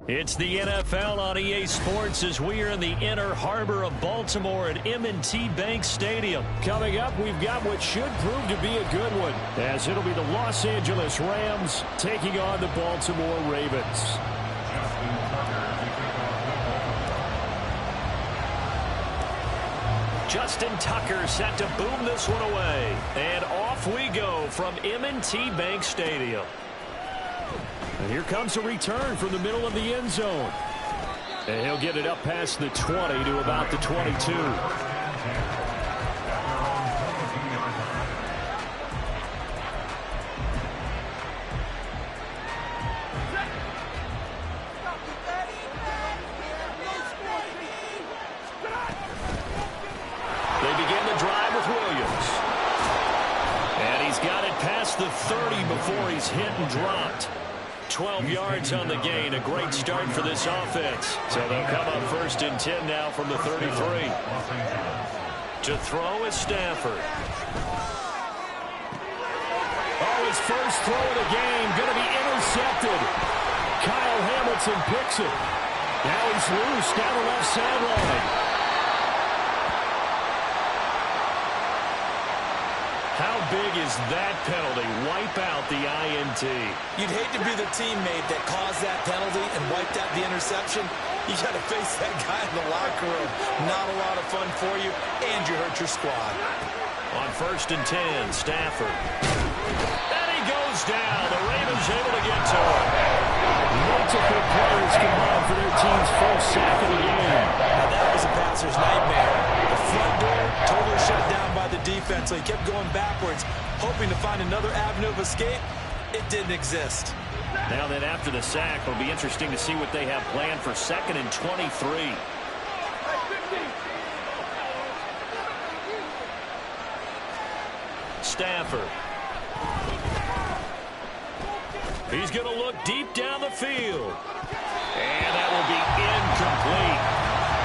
It's the NFL on EA Sports as we are in the inner harbor of Baltimore at M&T Bank Stadium. Coming up, we've got what should prove to be a good one, as it'll be the Los Angeles Rams taking on the Baltimore Ravens. Justin Tucker set to boom this one away. And off we go from M&T Bank Stadium. And here comes a return from the middle of the end zone. And he'll get it up past the 20 to about the 22. They begin the drive with Williams. And he's got it past the 30 before he's hit and dropped. 12 yards on the gain. A great start for this offense. So they'll come up 1st and 10 now from the 33. To throw is Stafford. Oh, his first throw of the game going to be intercepted. Kyle Hamilton picks it. Now he's loose down the left sideline. How big is that penalty? Wipe out the INT. You'd hate to be the teammate that caused that penalty and wiped out the interception. You got to face that guy in the locker room. Not a lot of fun for you, and you hurt your squad. On 1st and 10, Stafford. And he goes down. The Ravens able to get to him. Multiple players combined for their team's first sack of the game. Now that was a passer's nightmare. The front door totally shut down by the defense, so he kept going backwards, hoping to find another avenue of escape. It didn't exist. Now then, after the sack, it'll be interesting to see what they have planned for 2nd and 23. Stafford. He's going to look deep down the field. And that will be incomplete.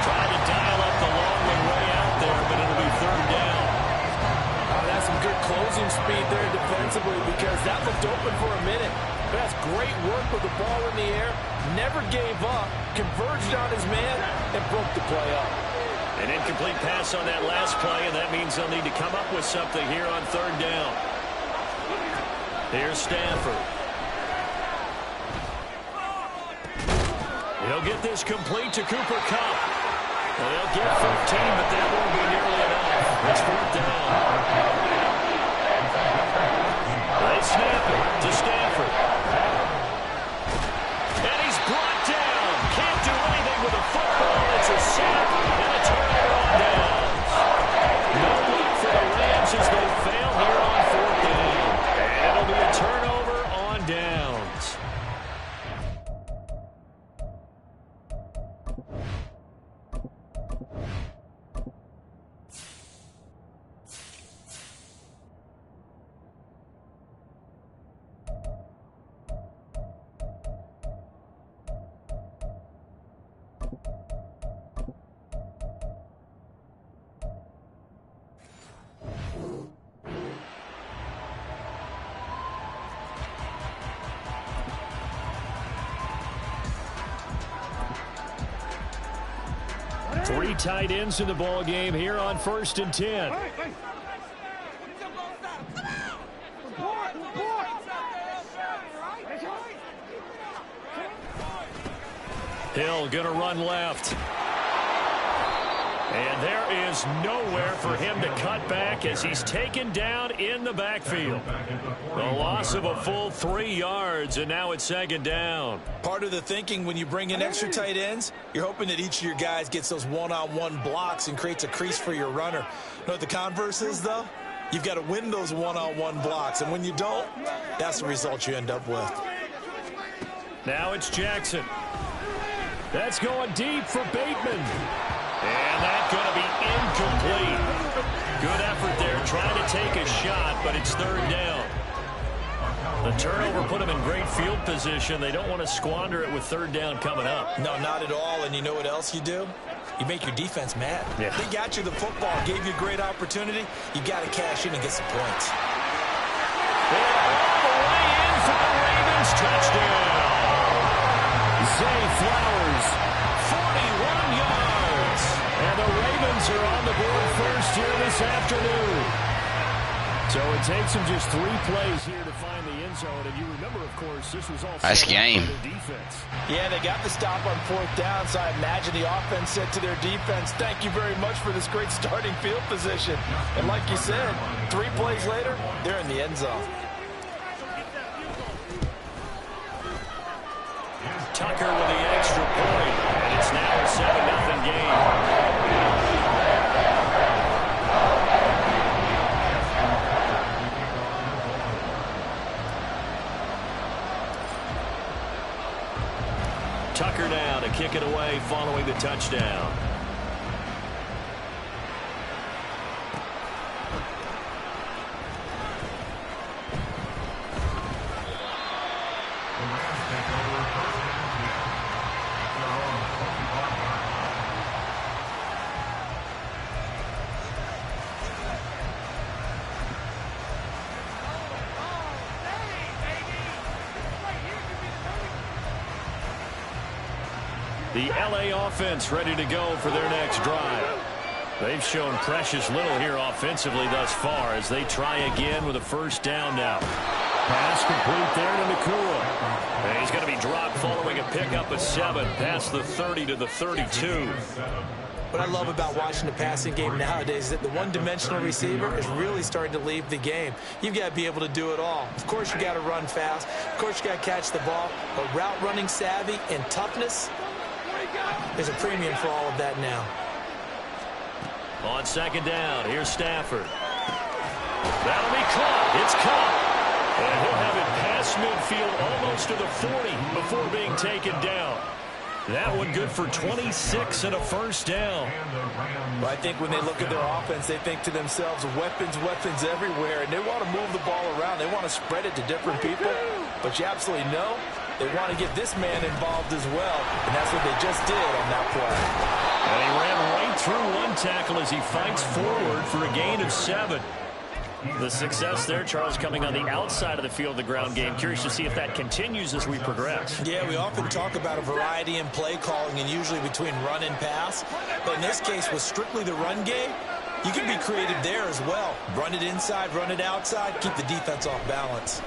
Trying to dial up the long one way out there, but it'll be 3rd down. That's some good closing speed there defensively, because that looked open for a minute. But that's great work with the ball in the air. Never gave up, converged on his man, and broke the play up. An incomplete pass on that last play, and that means they'll need to come up with something here on 3rd down. Here's Stafford. He'll get this complete to Cooper Kupp. Well, they'll get 15, but that won't be nearly enough. It's 4th down. They snap it to Stafford. And he's brought down. Can't do anything with a football. It's a sack and a turnover on downs. No luck for the Rams as they fail here on 4th down. And it'll be a turnover on downs. Three tight ends in the ball game here on 1st and 10. Hill gonna run left. And there is nowhere for him to cut back as he's taken down in the backfield. The loss of a full 3 yards, and now it's 2nd down. Part of the thinking when you bring in extra tight ends, you're hoping that each of your guys gets those one-on-one blocks and creates a crease for your runner. You know what the converse is, though? You've got to win those one-on-one blocks, and when you don't, that's the result you end up with. Now it's Jackson. That's going deep for Bateman. And that's going to be incomplete. Good effort there trying to take a shot, but it's 3rd down. The turnover put them in great field position. They don't want to squander it with 3rd down coming up. No, not at all. And you know what else you do? You make your defense mad. Yeah. They got you the football, gave you a great opportunity. You got to cash in and get some points. All the way in for the Ravens touchdown. Zay Bengals are on the board first here this afternoon. So it takes them just 3 plays here to find the end zone. And you remember, of course, this was all nice game. Defense. Yeah, they got the stop on 4th down, so I imagine the offense said to their defense, thank you very much for this great starting field position. And like you said, 3 plays later, they're in the end zone. Tucker with the extra point, and it's now a 7-0 game. Tucker now to kick it away following the touchdown. The LA offense ready to go for their next drive. They've shown precious little here offensively thus far as they try again with a first down now. Pass complete there to Nakua. And he's going to be dropped following a pickup of 7 past the 30 to the 32. What I love about watching the passing game nowadays is that the one-dimensional receiver is really starting to leave the game. You've got to be able to do it all. Of course, you got to run fast. Of course, you got to catch the ball. But route running savvy and toughness, there's a premium for all of that now. On second down, here's Stafford. That'll be caught. It's caught. And he'll have it past midfield almost to the 40 before being taken down. That one good for 26 and a first down. Well, I think when they look at their offense, they think to themselves, weapons, weapons everywhere, and they want to move the ball around. They want to spread it to different people, but you absolutely know they want to get this man involved as well, and that's what they just did on that play. And he ran right through one tackle as he fights forward for a gain of 7. The success there, Charles, coming on the outside of the field, the ground game. Curious to see if that continues as we progress. Yeah, we often talk about a variety in play calling and usually between run and pass. But in this case, with strictly the run game, you can be creative there as well. Run it inside, run it outside, keep the defense off balance.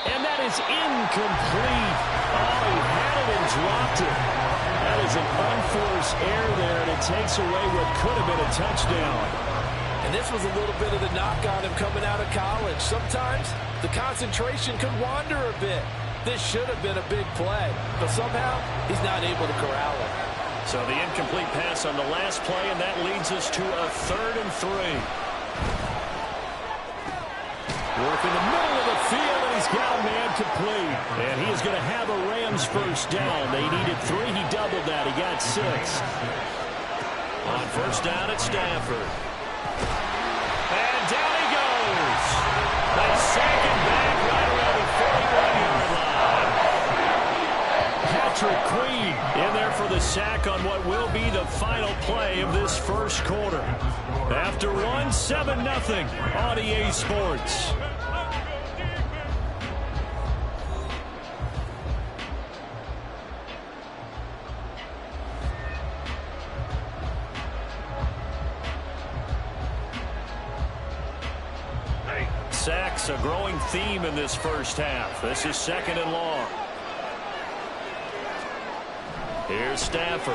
And that is incomplete. Oh, he had it and dropped it. That is an unforced error there, and it takes away what could have been a touchdown. And this was a little bit of the knock on him coming out of college. Sometimes the concentration could wander a bit. This should have been a big play, but somehow he's not able to corral it. So the incomplete pass on the last play, and that leads us to a 3rd and 3. Work in the middle of the field, and he's got a man complete. And he is going to have a Rams first down. They needed 3. He doubled that. He got 6. On first down, it's Stafford. And down he goes. They sack him back right around the 41-yard line. Patrick Queen in there for the sack on what will be the final play of this first quarter. After one, 7-0 on EA Sports. Sacks, a growing theme in this first half. This is 2nd and long. Here's Stafford.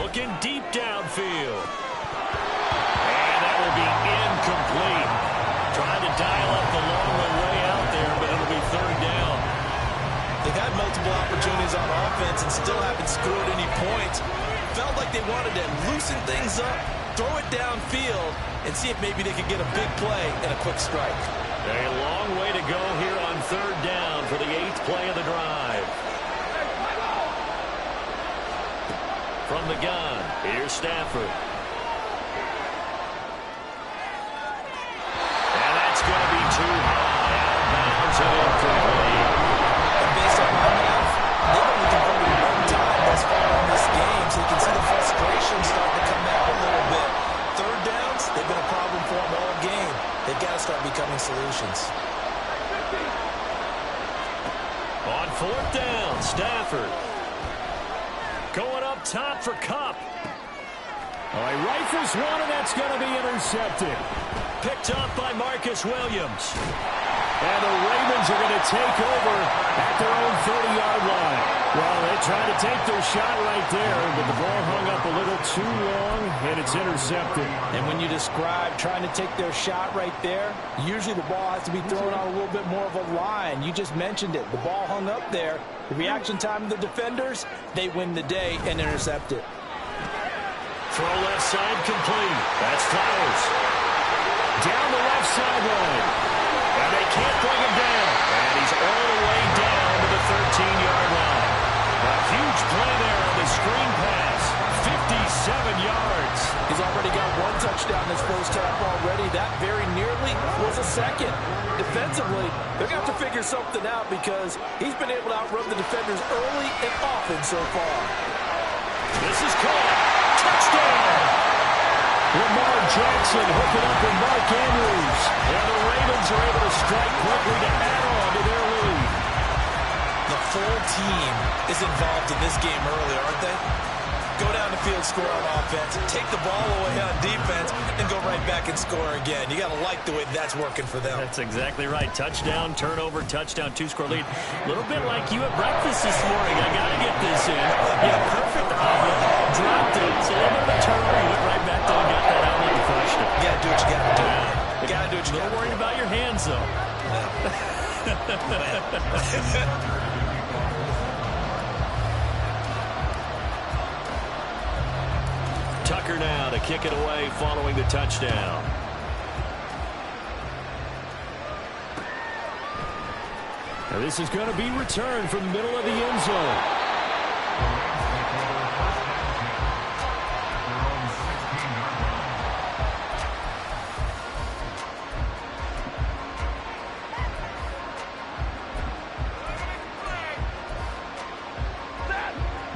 Looking deep downfield. And that will be incomplete. Trying to dial up the long way out there, but it'll be 3rd down. They've had multiple opportunities on offense and still haven't scored any points. Felt like they wanted to loosen things up, throw it downfield, and see if maybe they could get a big play and a quick strike. A long way to go here on 3rd down for the 8th play of the drive. From the gun, here's Stafford. And that's going to be too high. Out of bounds and incomplete. And based on my math, they've only converted 1 time thus far in this game, so you can see the frustration starting to come out a little bit. 3rd downs, they've been a problem for them all game. They've got to start becoming solutions. On 4th down, Stafford. Going up top for Cup. All right, rifles one, and that's going to be intercepted. Picked up by Marcus Williams. And the Ravens are going to take over at their own 30-yard line. Well, they tried to take their shot right there, but the ball hung up a little too long, and it's intercepted. And when you describe trying to take their shot right there, usually the ball has to be thrown out a little bit more of a line. You just mentioned it. The ball hung up there. The reaction time of the defenders, they win the day and intercept it. Throw left side complete. That's Flowers. Down the left sideline. And they can't bring him down. And he's all the way down to the 13-yard line. A huge play there on the screen pass. 57 yards. He's already got one touchdown this first half already. That very nearly was a second. Defensively, they're going to have to figure something out because he's been able to outrun the defenders early and often so far. This is caught. Touchdown. Lamar Jackson hooking up with Mark Andrews. And the Ravens are able to strike quickly to add on to their lead. The full team is involved in this game early, aren't they? Go down the field, score on offense, take the ball away on defense, and go right back and score again. You got to like the way that's working for them. That's exactly right. Touchdown, turnover, touchdown, two-score lead. A little bit like you at breakfast this morning. I got to get this in. Yeah, perfect omelet. Dropped it. It's a little bit of a turnover. You went right back there and got that omelet and crushed it. You got to do what you got to do. You got to do what you got to do. A little worried about your hands, though. Tucker now to kick it away following the touchdown. Now this is going to be returned from the middle of the end zone.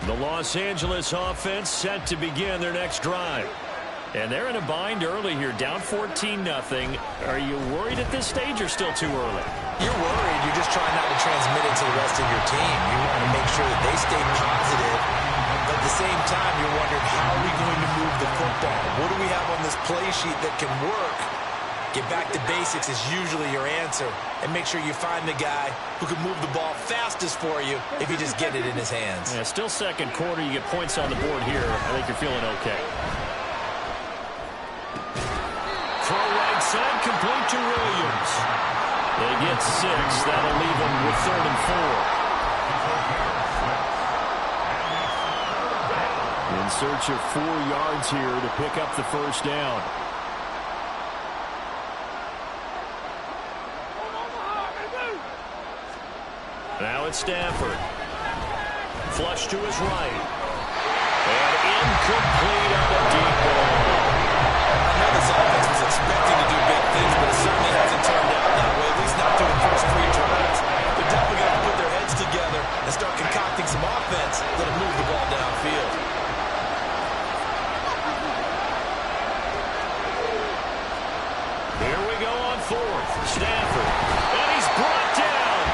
The Los Angeles offense set to begin their next drive. And they're in a bind early here, down 14-0. Are you worried at this stage or still too early? You're worried. You're just trying not to transmit it to the rest of your team. You want to make sure that they stay positive. But at the same time, you're wondering, how are we going to move the football? What do we have on this play sheet that can work? Get back to basics is usually your answer. And make sure you find the guy who can move the ball fastest for you if you just get it in his hands. Yeah, still second quarter. You get points on the board here. I think you're feeling okay. Throw right side, complete to Williams. They get 6. That'll leave them with 3rd and 4. In search of 4 yards here to pick up the first down. Now it's Stafford. Flush to his right. And incomplete on the deep ball. I know this offense was expecting to do big things, but it certainly hasn't turned out that way, at least not through the first 3 drives. They're definitely going to put their heads together and start concocting some offense that'll move the ball downfield. Here we go on 4th. Stafford. And he's brought down.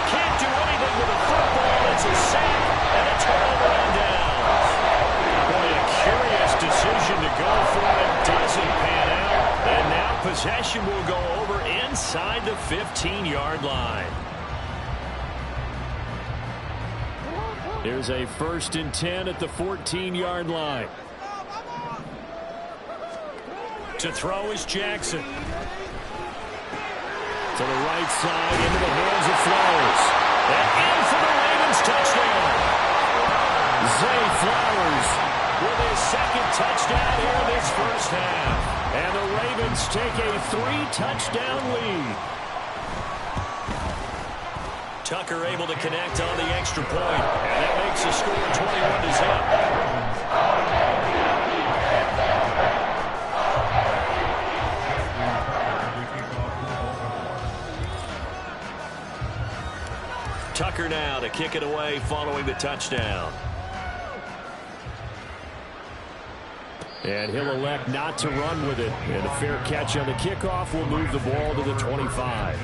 Can't do anything with the football. It's a sack and a turnover on downs. Boy, a curious decision to go for it. Doesn't pan out. And now possession will go over inside the 15-yard line. There's a 1st and 10 at the 14-yard line. To throw is Jackson. To the right side, into the hands of Flowers. And in for the Ravens touchdown. Zay Flowers with his 2nd touchdown here this first half. And the Ravens take a 3-touchdown lead. Tucker able to connect on the extra point. And that makes the score 21-0. Tucker now to kick it away following the touchdown. And he'll elect not to run with it. And a fair catch on the kickoff will move the ball to the 25.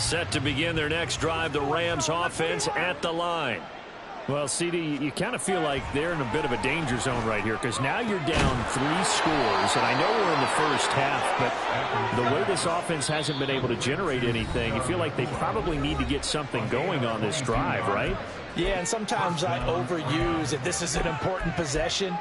Set to begin their next drive, the Rams offense at the line. Well, CD, you kind of feel like they're in a bit of a danger zone right here because now you're down 3 scores, and I know we're in the first half, but the way this offense hasn't been able to generate anything, you feel like they probably need to get something going on this drive, right? Yeah, and sometimes I overuse it. This is an important possession.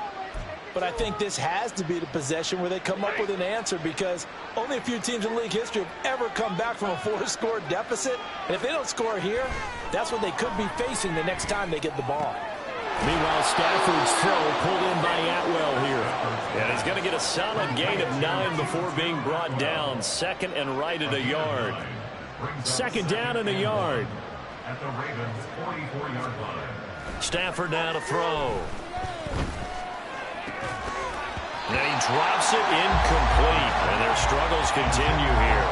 But I think this has to be the possession where they come up with an answer because only a few teams in league history have ever come back from a 4-score deficit. And if they don't score here, that's what they could be facing the next time they get the ball. Meanwhile, Stafford's throw pulled in by Atwell here. And he's going to get a solid gain of 9 before being brought down. Second and right at a yard. Second down and a yard. At the Ravens' 44-yard line. Stafford now to throw. And he drops it incomplete, and their struggles continue here.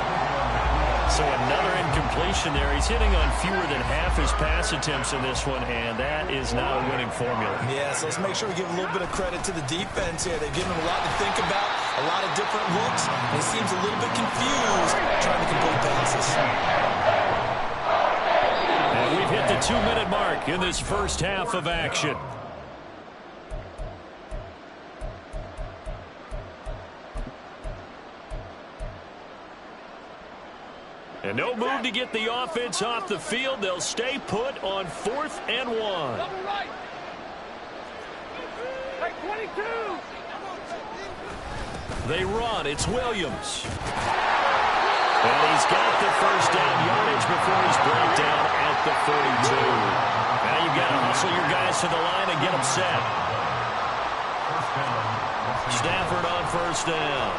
So another incompletion there. He's hitting on fewer than half his pass attempts in this one, and that is not a winning formula. Yeah, so let's make sure we give a little bit of credit to the defense here. They've given him a lot to think about, a lot of different looks, and he seems a little bit confused trying to complete passes. And we've hit the 2-minute mark in this first half of action. And no move to get the offense off the field. They'll stay put on 4th and 1. Double right. Hey, 22. They run. It's Williams. And he's got the first down yardage before he's brought down at the 42. Now you've got to hustle your guys to the line and get them set. Stafford on first down.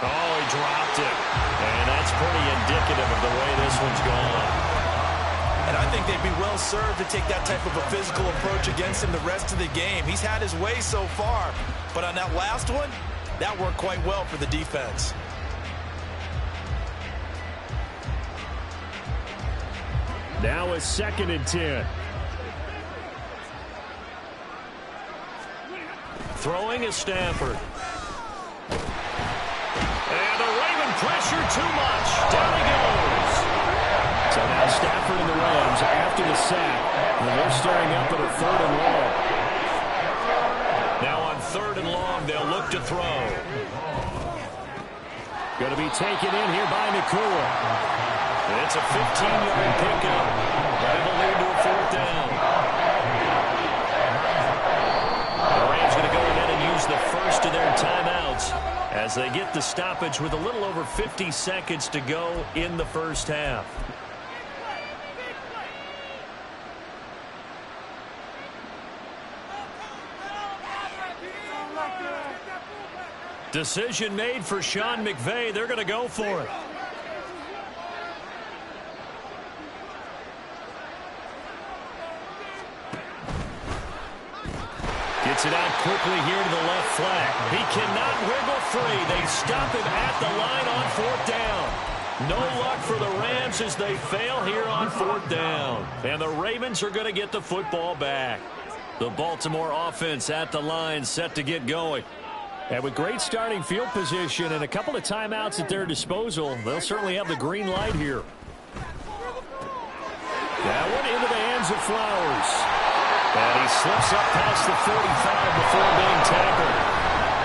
Oh, he dropped it. And that's pretty indicative of the way this one's gone. And I think they'd be well served to take that type of a physical approach against him the rest of the game. He's had his way so far. But on that last one, that worked quite well for the defense. Now a 2nd and 10. Throwing is Stafford. And the Raven pressure too much. Down he goes. So now Stafford and the Rams after the sack. And they're staring up at a 3rd and long. Now on 3rd and long, they'll look to throw. Going to be taken in here by Nakua. It's a 15-yard pickup. That'll lead to a 4th down. The Rams going to go ahead and use the first of their timeouts as they get the stoppage with a little over 50 seconds to go in the first half. Decision made for Sean McVay. They're going to go for it. Gets it out quickly here to the left flank. He cannot wiggle free. They stop him at the line on 4th down. No luck for the Rams as they fail here on 4th down. And the Ravens are going to get the football back. The Baltimore offense at the line set to get going. And with great starting field position and a couple of timeouts at their disposal, they'll certainly have the green light here. That one into the hands of Flowers. And he slips up past the 45 before being tackled.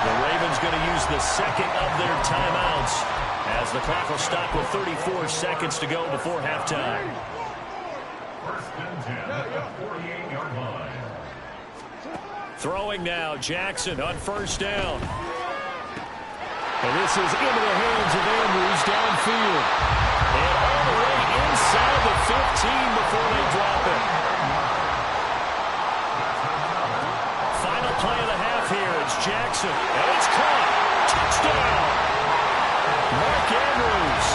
The Ravens going to use the second of their timeouts as the clock will stop with 34 seconds to go before halftime. 1st and 10 at the 48-yard line. Throwing now, Jackson on first down. And this is into the hands of Andrews downfield. And all the way inside the 15 before they drop it. Final play of the half here. It's Jackson. And it's caught. Touchdown. Mark Andrews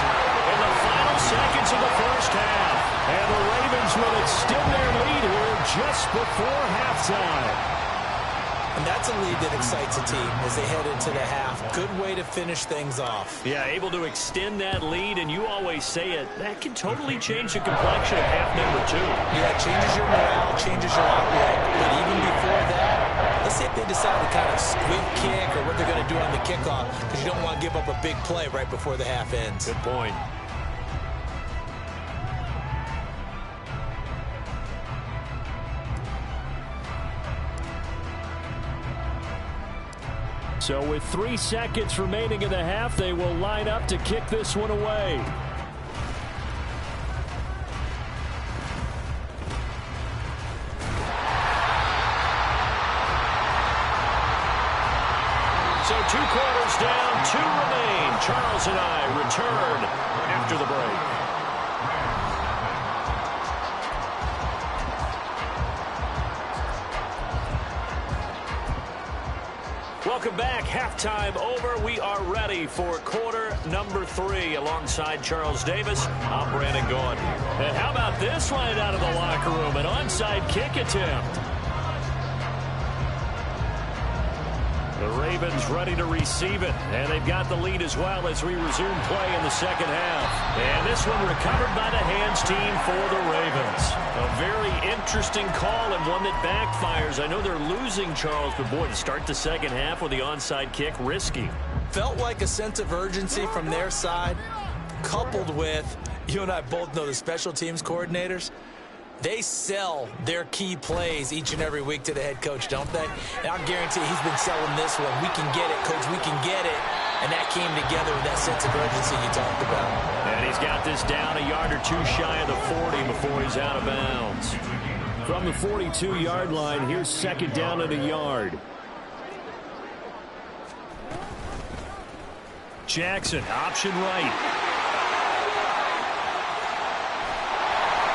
in the final seconds of the first half. And the Ravens will extend their lead here just before halftime. And that's a lead that excites a team as they head into the half. Good way to finish things off. Yeah, able to extend that lead, and you always say it, that can totally change the complexion of half number 2. Yeah, it changes your morale, changes your outlook. But even before that, let's say if they decide to kind of squib kick or what they're going to do on the kickoff, because you don't want to give up a big play right before the half ends. Good point. So with 3 seconds remaining in the half, they will line up to kick this one away. So 2 quarters down, 2 remain. Charles and I return after the break. Welcome back. Halftime over. We are ready for quarter number 3. Alongside Charles Davis, I'm Brandon Gaughan. And how about this line out of the locker room? An onside kick attempt. The Ravens ready to receive it, and they've got the lead as well as we resume play in the second half. And this one recovered by the hands team for the Ravens. A very interesting call and one that backfires. I know they're losing, Charles, but boy, to start the second half with the onside kick, risky. Felt like a sense of urgency from their side, coupled with, you and I both know the special teams coordinators, they sell their key plays each and every week to the head coach, don't they? And I guarantee he's been selling this one. We can get it, coach, we can get it. And that came together with that sense of urgency you talked about. And he's got this down a yard or 2 shy of the 40 before he's out of bounds. From the 42-yard line, here's second down and a yard. Jackson, option right.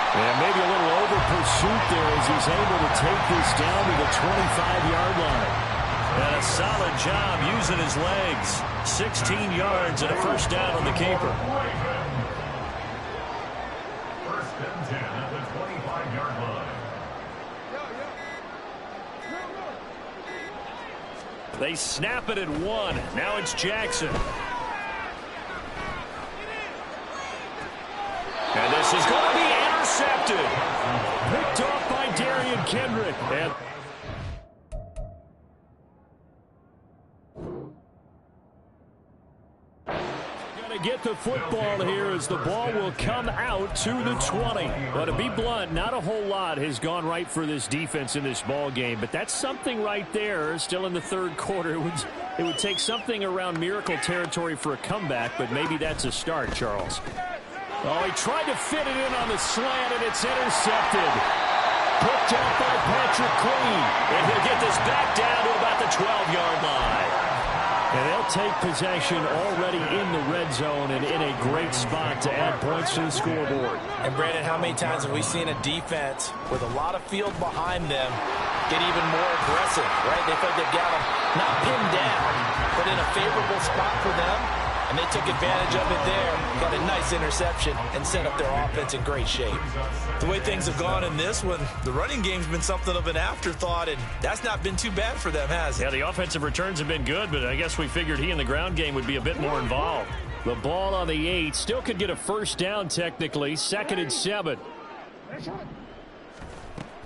And maybe a little over pursuit there as he's able to take this down to the 25-yard line. And a solid job using his legs. 16 yards and a first down on the keeper. First and 10 at the 25-yard line. They snap it at 1. Now it's Jackson. And this is going to be intercepted. Picked off by Darian Kendrick. And going to get the football here as the ball will come out to the 20. But to be blunt, not a whole lot has gone right for this defense in this ball game. But that's something right there. Still in the third quarter. It would take something around miracle territory for a comeback, but maybe that's a start, Charles. Oh, he tried to fit it in on the slant, and it's intercepted. Picked up by Patrick Queen. And he'll get this back down to about the 12-yard line. And they'll take possession already in the red zone and in a great spot to add points to the scoreboard. And, Brandon, how many times have we seen a defense with a lot of field behind them get even more aggressive, right? They feel like they've got them not pinned down, but in a favorable spot for them. And they took advantage of it there, got a nice interception, and set up their offense in great shape. The way things have gone in this one, the running game's been something of an afterthought, and that's not been too bad for them, has it? Yeah, the offensive returns have been good, but I guess we figured he in the ground game would be a bit more involved. The ball on the 8, still could get a first down technically, 2nd and 7.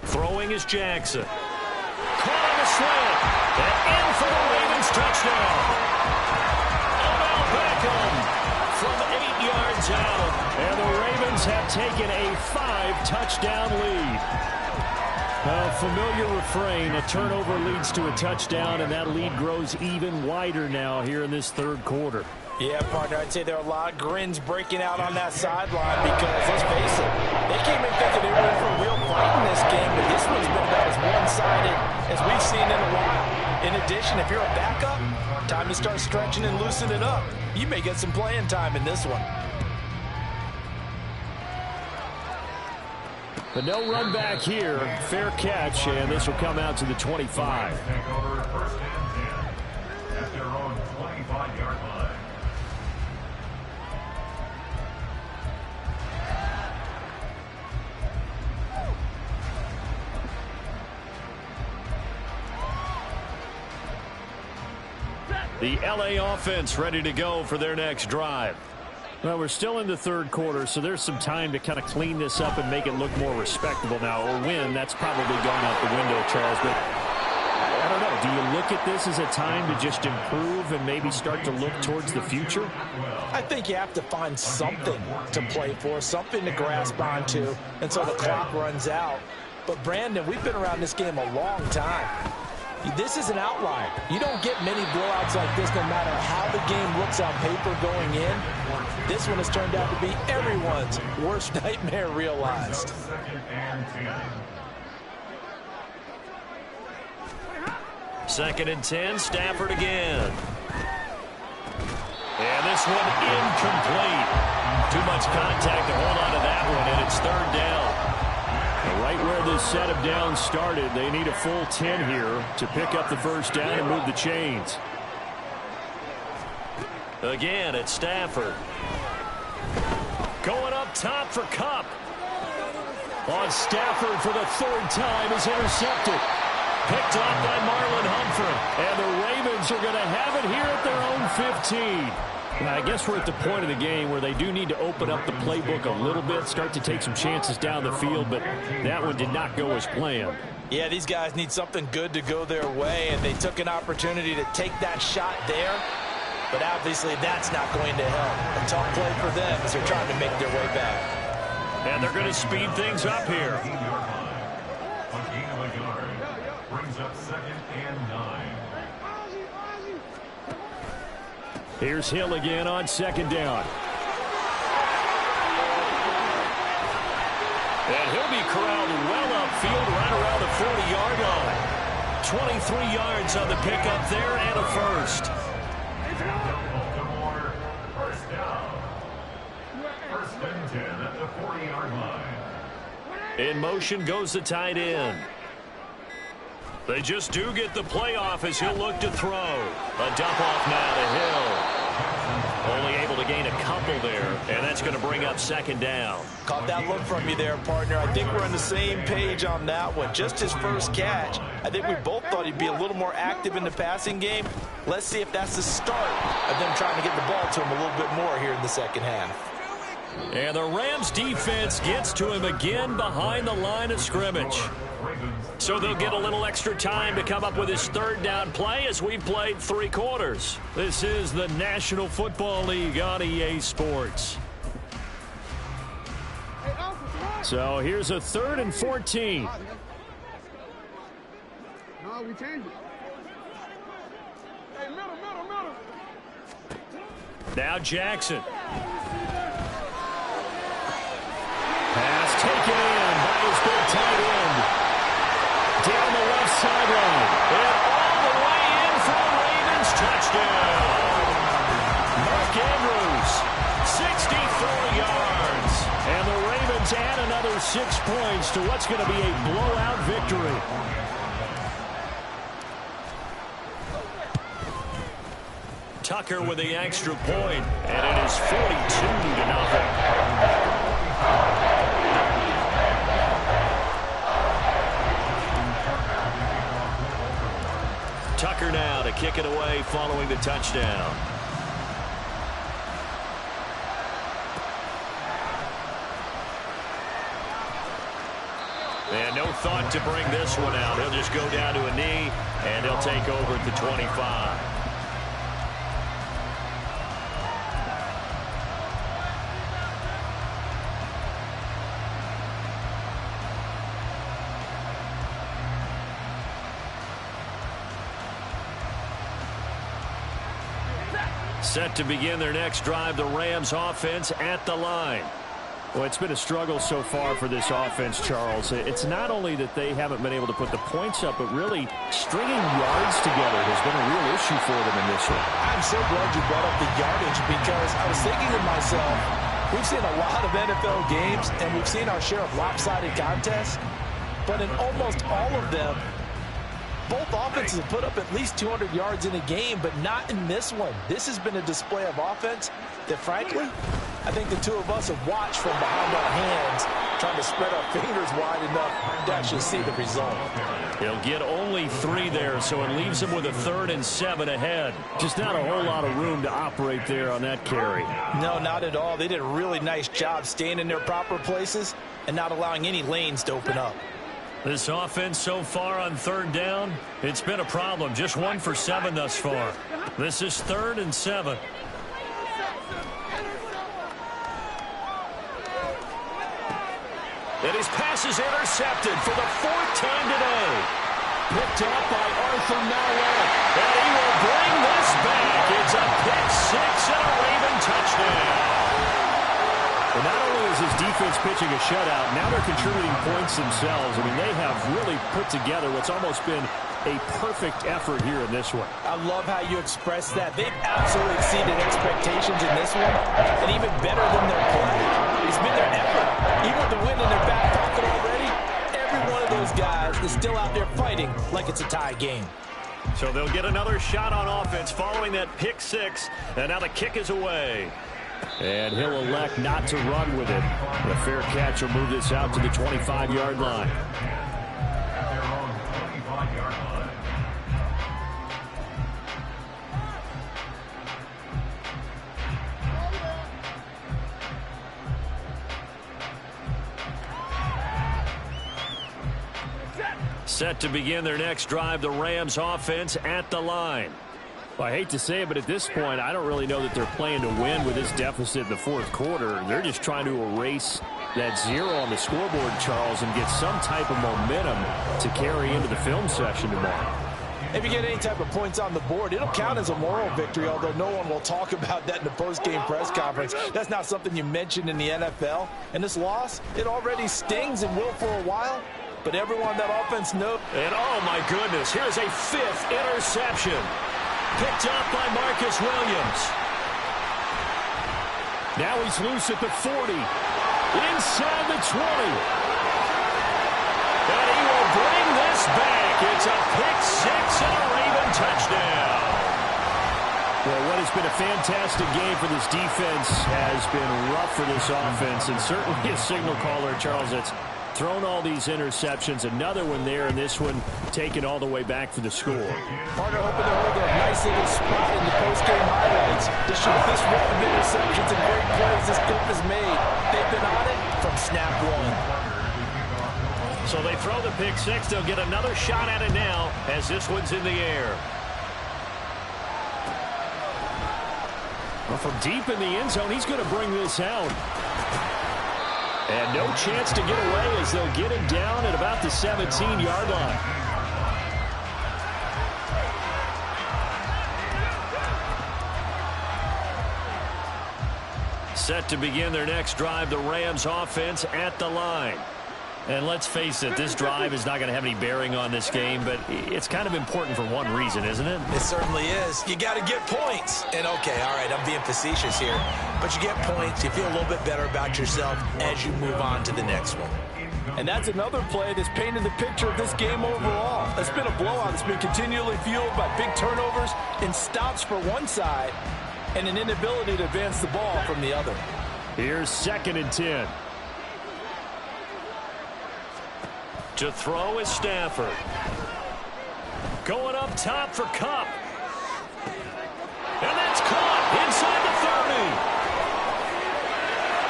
Throwing is Jackson. Caught on the slant, and in for the Ravens touchdown. From 8 yards out. And the Ravens have taken a 5-touchdown lead. A familiar refrain, a turnover leads to a touchdown, and that lead grows even wider now here in this third quarter. Yeah, partner, I'd say there are a lot of grins breaking out on that sideline because, let's face it, they came in thinking they were in for a real fight in this game, but this one's been about as one-sided as we've seen in a while. In addition, if you're a backup, time to start stretching and loosening it up. You may get some playing time in this one. But no run back here. Fair catch, and this will come out to the 25. Take over first and 10 at their own 25-yard line. The LA offense ready to go for their next drive. Well, we're still in the third quarter, so there's some time to kind of clean this up and make it look more respectable now. Or win, that's probably gone out the window, Charles. But I don't know. Do you look at this as a time to just improve and maybe start to look towards the future? I think you have to find something to play for, something to grasp onto until the clock runs out. But, Brandon, we've been around this game a long time. This is an outlier. You don't get many blowouts like this no matter how the game looks on paper going in. This one has turned out to be everyone's worst nightmare realized. Second and 10, Stafford again. And this one incomplete. Too much contact to hold on to that one, and it's third down. Right where this set of downs started, they need a full 10 here to pick up the first down and move the chains. Again, it's Stafford. Going up top for Kupp. On Stafford for the third time is intercepted. Picked off by Marlon Humphrey. And the Ravens are going to have it here at their own 15. Now, I guess we're at the point of the game where they do need to open up the playbook a little bit, start to take some chances down the field, but that one did not go as planned. Yeah, these guys need something good to go their way, and they took an opportunity to take that shot there, but obviously that's not going to help. A tough play for them as they're trying to make their way back. And they're going to speed things up here. Brings up 2nd and 9. Here's Hill again on second down. And he'll be corralled well upfield right around the 40-yard line. 23 yards on the pickup there and a first. First down. First and 10 at the 40-yard line. In motion goes the tight end. They just do get the playoff as he'll look to throw. A dump off now to Hill. Only able to gain a couple there, and that's going to bring up second down. Caught that look from you there, partner. I think we're on the same page on that one. Just his first catch. I think we both thought he'd be a little more active in the passing game. Let's see if that's the start of them trying to get the ball to him a little bit more here in the second half. And the Rams defense gets to him again behind the line of scrimmage. So they'll get a little extra time to come up with his third down play as we've played 3 quarters. This is the National Football League on EA Sports. So here's a 3rd and 14. No, we changed it. Hey, middle. Now Jackson. Pass taken in by his big tight end. Down the left sideline. And all the way in for the Ravens. Touchdown. Mark Andrews, 64 yards. And the Ravens add another 6 points to what's going to be a blowout victory. Tucker with the extra point, and it is 42-0. Tucker now to kick it away following the touchdown. And no thought to bring this one out. He'll just go down to a knee, and he'll take over at the 25. Set to begin their next drive, the Rams offense at the line. Well, it's been a struggle so far for this offense, Charles. It's not only that they haven't been able to put the points up, but really stringing yards together has been a real issue for them in this one. I'm so glad you brought up the yardage because I was thinking to myself, we've seen a lot of NFL games and we've seen our share of lopsided contests, but in almost all of them, both offenses have put up at least 200 yards in a game, but not in this one. This has been a display of offense that, frankly, I think the two of us have watched from behind our hands, trying to spread our fingers wide enough to actually see the result. He'll get only 3 there, so it leaves him with a 3rd and 7 ahead. Just not a whole lot of room to operate there on that carry. No, not at all. They did a really nice job staying in their proper places and not allowing any lanes to open up. This offense so far on 3rd down, it's been a problem. Just 1 for 7 thus far. This is 3rd and 7. And his pass is intercepted for the 4th time today. picked up by Arthur Mallett. And he will bring this back. It's a pick six and a Raven touchdown. Well, not only is his defense pitching a shutout, now they're contributing points themselves. I mean, they have really put together what's almost been a perfect effort here in this one. I love how you express that. They've absolutely exceeded expectations in this one, and even better than their play. It's been their effort. Even with the win in their back pocket already, every one of those guys is still out there fighting like it's a tie game. So they'll get another shot on offense following that pick six, and now the kick is away. And he'll elect not to run with it. The fair catch will move this out to the 25-yard line. Set to begin their next drive, the Rams offense at the line. Well, I hate to say it, but at this point, I don't really know that they're playing to win with this deficit in the fourth quarter. They're just trying to erase that zero on the scoreboard, Charles, and get some type of momentum to carry into the film session tomorrow. If you get any type of points on the board, it'll count as a moral victory, although no one will talk about that in the post-game press conference. That's not something you mentioned in the NFL. And this loss, it already stings and will for a while. But everyone on that offense knows. And oh my goodness, here's a fifth interception. Picked up by Marcus Williams. Now he's loose at the 40. Inside the 20. And he will bring this back. It's a pick six and a Raven touchdown. Well, what has been a fantastic game for this defense has been rough for this offense, and certainly a signal caller, Charles, that's thrown all these interceptions. Another one there, and this one taken all the way back for the score. Partner hoping to hold a nice little spot in the post-game highlights to show this run of interceptions and great plays this group has made. They've been on it from snap one. So they throw the pick six. They'll get another shot at it now as this one's in the air. Well, from deep in the end zone, he's going to bring this out. And no chance to get away as they'll get him down at about the 17-yard line. Set to begin their next drive, the Rams offense at the line. And let's face it, this drive is not going to have any bearing on this game, but it's kind of important for one reason, isn't it? It certainly is. You got to get points. And, okay, all right, I'm being facetious here. But you get points, you feel a little bit better about yourself as you move on to the next one. And that's another play that's painted the picture of this game overall. It's been a blowout. It's been continually fueled by big turnovers and stops for one side and an inability to advance the ball from the other. Here's 2nd and 10. To throw is Stafford. Going up top for Kupp. And that's caught inside the 30.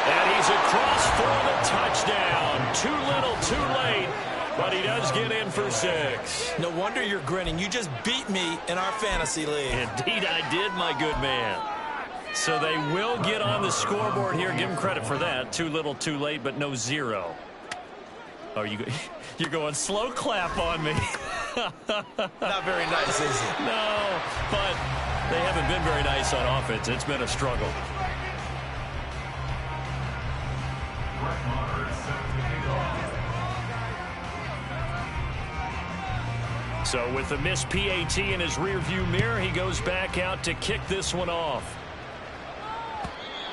And he's across for the touchdown. Too little, too late. But he does get in for 6. No wonder you're grinning. You just beat me in our fantasy league. Indeed I did, my good man. So they will get on the scoreboard here. Give them credit for that. Too little, too late, but no 0. Oh, you're going slow clap on me. Not very nice, is it? No, but they haven't been very nice on offense. It's been a struggle. So with the missed PAT in his rearview mirror, he goes back out to kick this one off.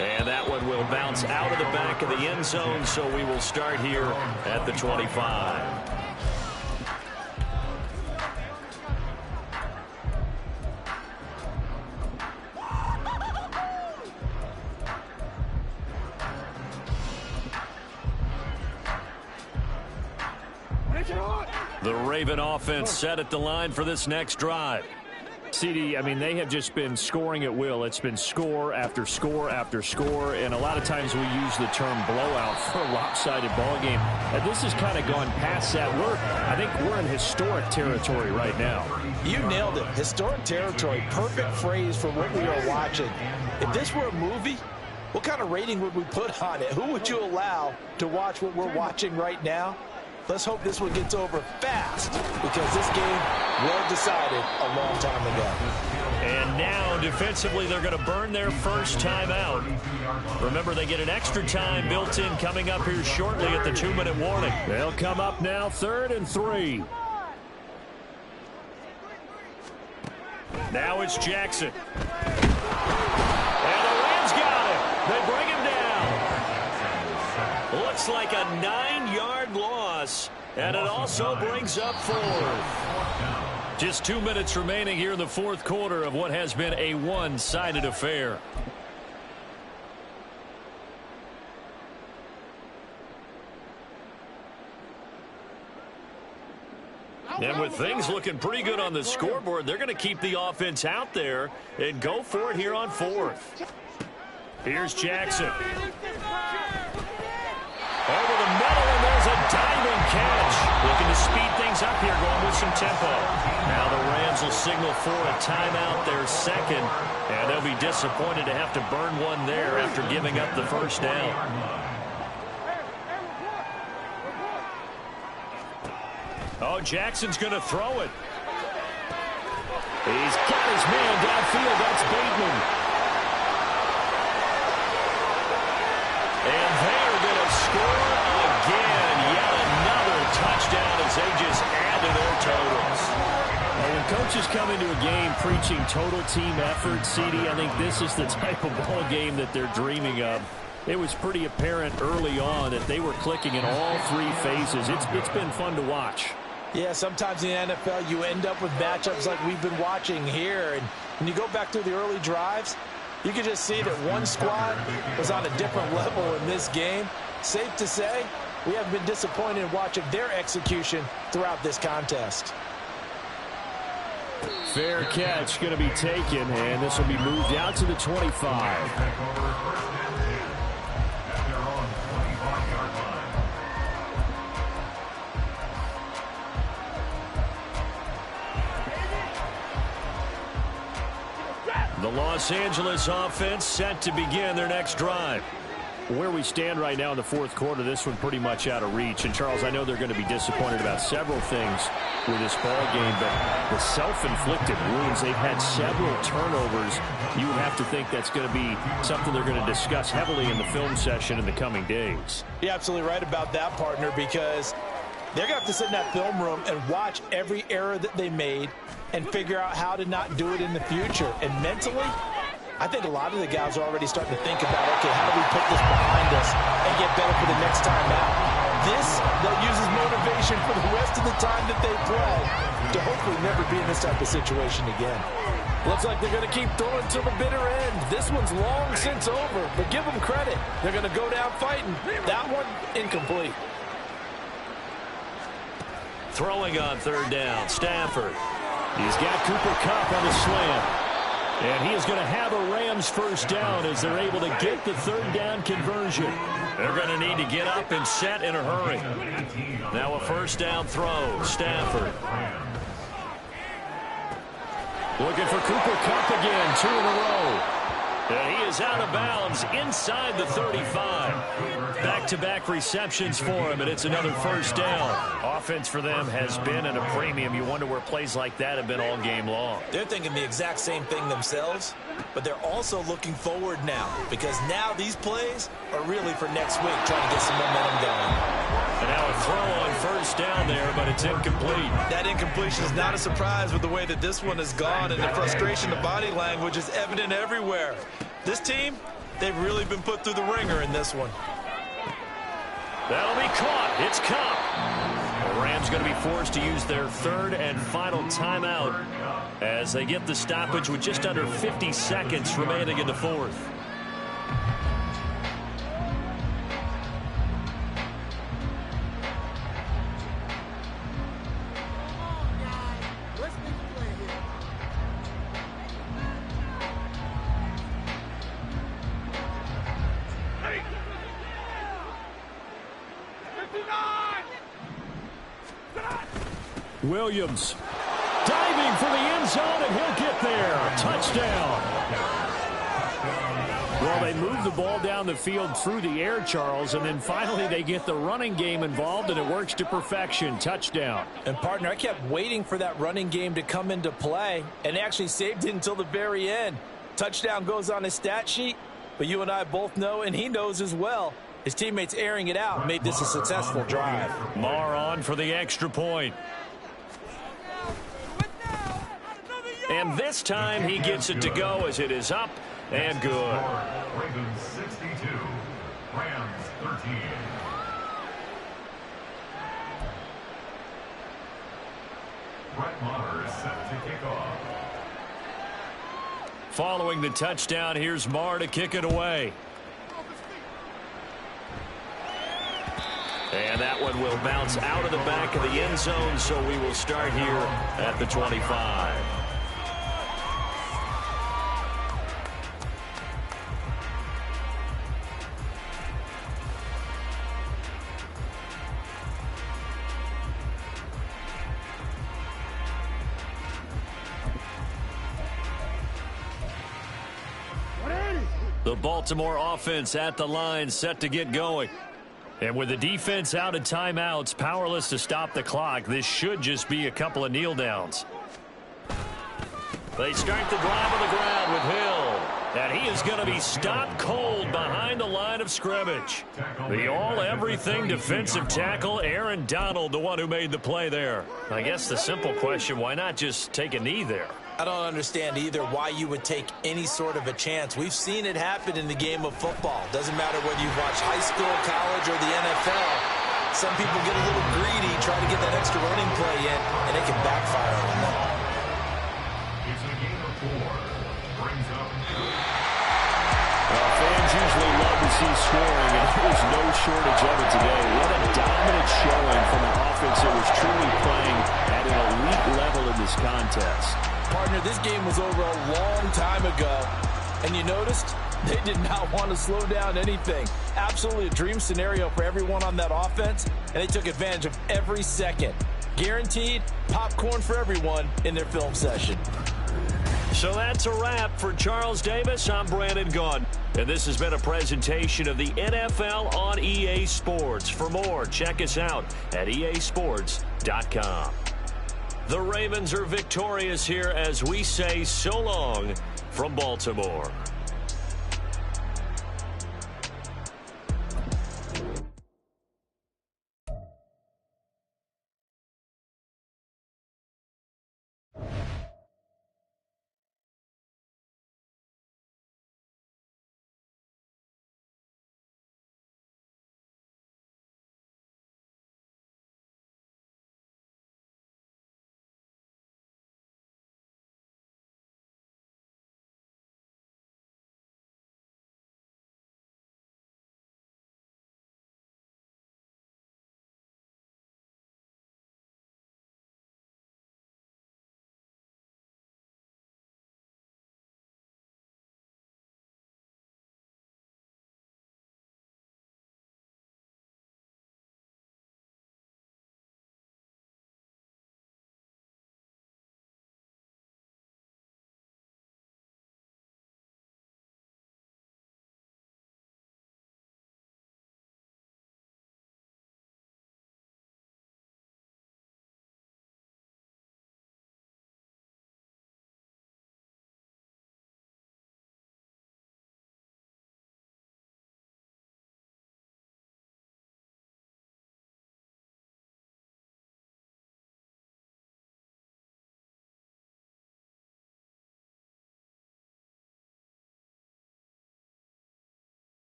And that one will bounce out of the back of the end zone, so we will start here at the 25. The Raven offense set at the line for this next drive. CD, I mean, they have just been scoring at will. It's been score after score after score, and a lot of times we use the term blowout for a lopsided ball game. And this has kind of gone past that. I think we're in historic territory right now. You nailed it. Historic territory. Perfect phrase for what we are watching. If this were a movie, what kind of rating would we put on it? Who would you allow to watch what we're watching right now? Let's hope this one gets over fast because this game was decided a long time ago. And now, defensively, they're going to burn their first timeout. Remember, they get an extra time built in coming up here shortly at the 2-minute warning. They'll come up now, 3rd and 3. Now it's Jackson. And the Rams got him. They bring him down. Looks like a 9-yard loss. And it also brings up 4th. Just 2 minutes remaining here in the 4th quarter of what has been a one-sided affair. And with things looking pretty good on the scoreboard, they're going to keep the offense out there and go for it here on 4th. Here's Jackson. Over the middle, and there's a diving catch. Looking to speed things up here, going with some tempo. Now the Rams will signal for a timeout, their second, and they'll be disappointed to have to burn one there after giving up the first down. Oh, Jackson's going to throw it. He's got his man downfield. That's Bateman. And they're going to score again. Yet another touchdown as they just add to their totals. Well, when coaches come into a game preaching total team effort, CD, I think this is the type of ball game that they're dreaming of. It was pretty apparent early on that they were clicking in all 3 phases. It's been fun to watch. Yeah, sometimes in the NFL you end up with matchups like we've been watching here. And when you go back through the early drives, you can just see that one squad was on a different level in this game. Safe to say, we haven't been disappointed in watching their execution throughout this contest. Fair catch going to be taken, and this will be moved out to the 25. The Los Angeles offense set to begin their next drive. Where we stand right now in the 4th quarter, this one pretty much out of reach. And, Charles, I know they're going to be disappointed about several things with this ball game, but the self-inflicted wounds, they've had several turnovers. You would have to think that's going to be something they're going to discuss heavily in the film session in the coming days. You're absolutely right about that, partner, because they're going to have to sit in that film room and watch every error that they made and figure out how to not do it in the future. And mentally, I think a lot of the guys are already starting to think about, okay, how do we put this behind us and get better for the next time out? This, they'll use as motivation for the rest of the time that they play to hopefully never be in this type of situation again. Looks like they're going to keep throwing to the bitter end. This one's long since over, but give them credit. They're going to go down fighting. That one, incomplete. Throwing on 3rd down, Stafford. He's got Cooper Kupp on the slant. And he is going to have a Rams first down as they're able to get the 3rd down conversion. They're going to need to get up and set in a hurry. Now a first down throw, Stafford. Looking for Cooper Kupp again, 2 in a row. And he is out of bounds inside the 35. Back-to-back receptions for him, and it's another first down. Offense for them has been at a premium. You wonder where plays like that have been all game long. They're thinking the exact same thing themselves, but they're also looking forward now because now these plays are really for next week, trying to get some momentum going. And now a throw on first down there, but it's incomplete. That incompletion is not a surprise with the way that this one has gone, and the frustration, the body language is evident everywhere. This team, they've really been put through the ringer in this one. That'll be caught. It's Kupp. The Rams going to be forced to use their 3rd and final timeout as they get the stoppage with just under 50 seconds remaining in the 4th. Williams diving for the end zone, and he'll get there. Touchdown. Well, they move the ball down the field through the air, Charles, and then finally they get the running game involved, and it works to perfection. Touchdown. And, partner, I kept waiting for that running game to come into play, and actually saved it until the very end. Touchdown goes on his stat sheet, but you and I both know, and he knows as well, his teammates airing it out made this a successful drive. Marr on for the extra point. And this time he gets it to go as it is up and good. Ravens 62, Rams 13. Brett Maher is set to kick off. Following the touchdown, here's Marr to kick it away. And that one will bounce out of the back of the end zone, so we will start here at the 25. The Baltimore offense at the line, set to get going. And with the defense out of timeouts, powerless to stop the clock, this should just be a couple of kneel downs. They start the drive on the ground with Hill. And he is going to be stopped cold behind the line of scrimmage. The all-everything defensive tackle, Aaron Donald, the one who made the play there. I guess the simple question, why not just take a knee there? I don't understand either why you would take any sort of a chance. We've seen it happen in the game of football. Doesn't matter whether you watch high school, college, or the NFL. Some people get a little greedy, try to get that extra running play in, and it can backfire on them. It's a game of 4. Brings up. Fans usually love to see scoring, and there's no shortage of it today. What a dominant showing from an offense that was truly playing at an elite level in this contest. Partner, this game was over a long time ago, and you noticed they did not want to slow down anything. Absolutely a dream scenario for everyone on that offense, and they took advantage of every second. Guaranteed popcorn for everyone in their film session. So that's a wrap for Charles Davis. I'm Brandon Gaudin, and this has been a presentation of the NFL on EA Sports. For more, check us out at easports.com. The Ravens are victorious here as we say so long from Baltimore.